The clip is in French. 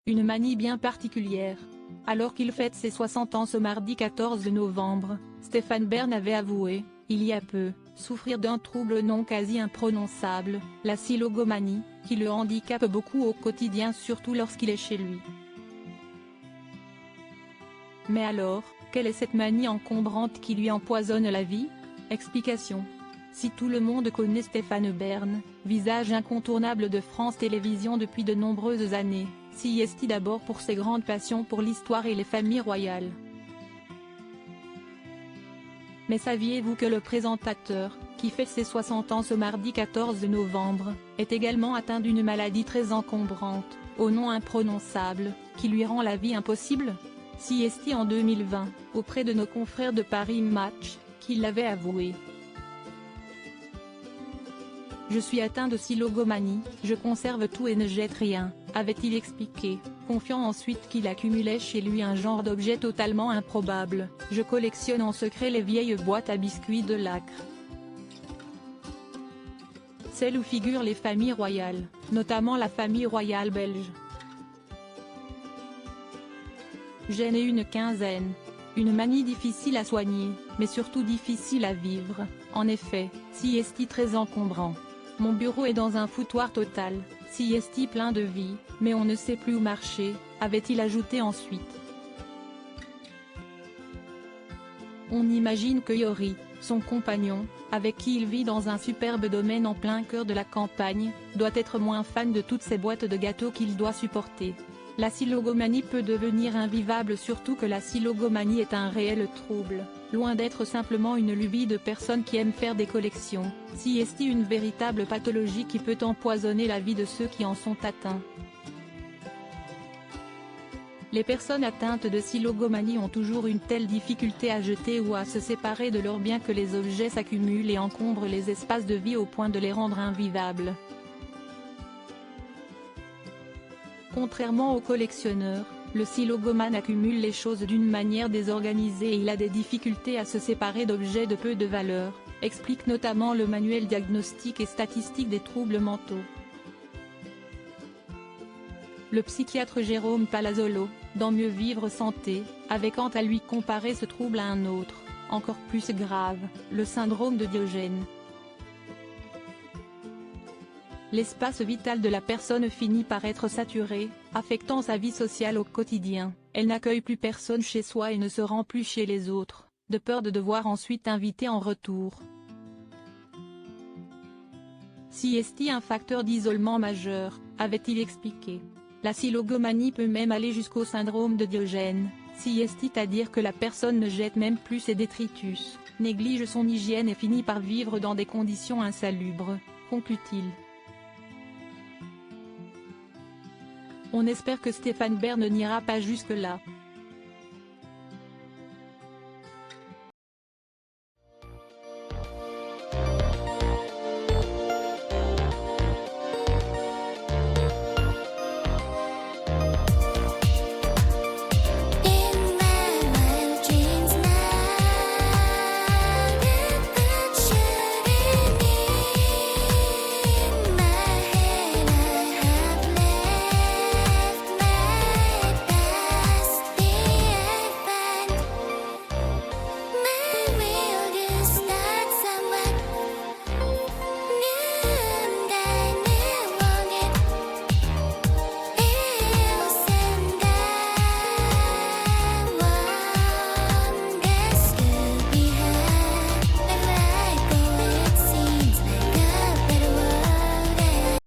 une manie bien particulière. Alors qu'il fête ses 60 ans ce mardi 14 novembre, Stéphane Bern avait avoué, il y a peu, souffrir d'un trouble non quasi imprononçable, la silogomanie, qui le handicape beaucoup au quotidien surtout lorsqu'il est chez lui. Mais alors, quelle est cette manie encombrante qui lui empoisonne la vie? Explication. Si tout le monde connaît Stéphane Bern, visage incontournable de France Télévisions depuis de nombreuses années, s'y est-il d'abord pour ses grandes passions pour l'histoire et les familles royales. Mais saviez-vous que le présentateur, qui fête ses 60 ans ce mardi 14 novembre, est également atteint d'une maladie très encombrante, au nom imprononçable, qui lui rend la vie impossible? S'y est-il en 2020, auprès de nos confrères de Paris Match, qui l'avaient avoué. Je suis atteint de silogomanie, je conserve tout et ne jette rien, avait-il expliqué, confiant ensuite qu'il accumulait chez lui un genre d'objet totalement improbable, je collectionne en secret les vieilles boîtes à biscuits de Lacre. Celles où figurent les familles royales, notamment la famille royale belge. J'en ai une quinzaine. Une manie difficile à soigner, mais surtout difficile à vivre, en effet, s'y est-il très encombrant. Mon bureau est dans un foutoir total, s'y est-il plein de vie, mais on ne sait plus où marcher, avait-il ajouté ensuite. On imagine que Yori, son compagnon, avec qui il vit dans un superbe domaine en plein cœur de la campagne, doit être moins fan de toutes ces boîtes de gâteaux qu'il doit supporter. La silogomanie peut devenir invivable surtout que la silogomanie est un réel trouble, loin d'être simplement une lubie de personnes qui aiment faire des collections, s'y est-il une véritable pathologie qui peut empoisonner la vie de ceux qui en sont atteints. Les personnes atteintes de silogomanie ont toujours une telle difficulté à jeter ou à se séparer de leurs biens que les objets s'accumulent et encombrent les espaces de vie au point de les rendre invivables. Contrairement aux collectionneurs, le silogomane accumule les choses d'une manière désorganisée et il a des difficultés à se séparer d'objets de peu de valeur, explique notamment le manuel diagnostique et statistique des troubles mentaux. Le psychiatre Jérôme Palazzolo, dans Mieux vivre santé, avait quant à lui comparé ce trouble à un autre, encore plus grave, le syndrome de Diogène. L'espace vital de la personne finit par être saturé, affectant sa vie sociale au quotidien, elle n'accueille plus personne chez soi et ne se rend plus chez les autres, de peur de devoir ensuite inviter en retour. S'y est-il un facteur d'isolement majeur, avait-il expliqué. La silogomanie peut même aller jusqu'au syndrome de Diogène, s'y est-il à dire que la personne ne jette même plus ses détritus, néglige son hygiène et finit par vivre dans des conditions insalubres, conclut-il. On espère que Stéphane Bern n'ira pas jusque-là.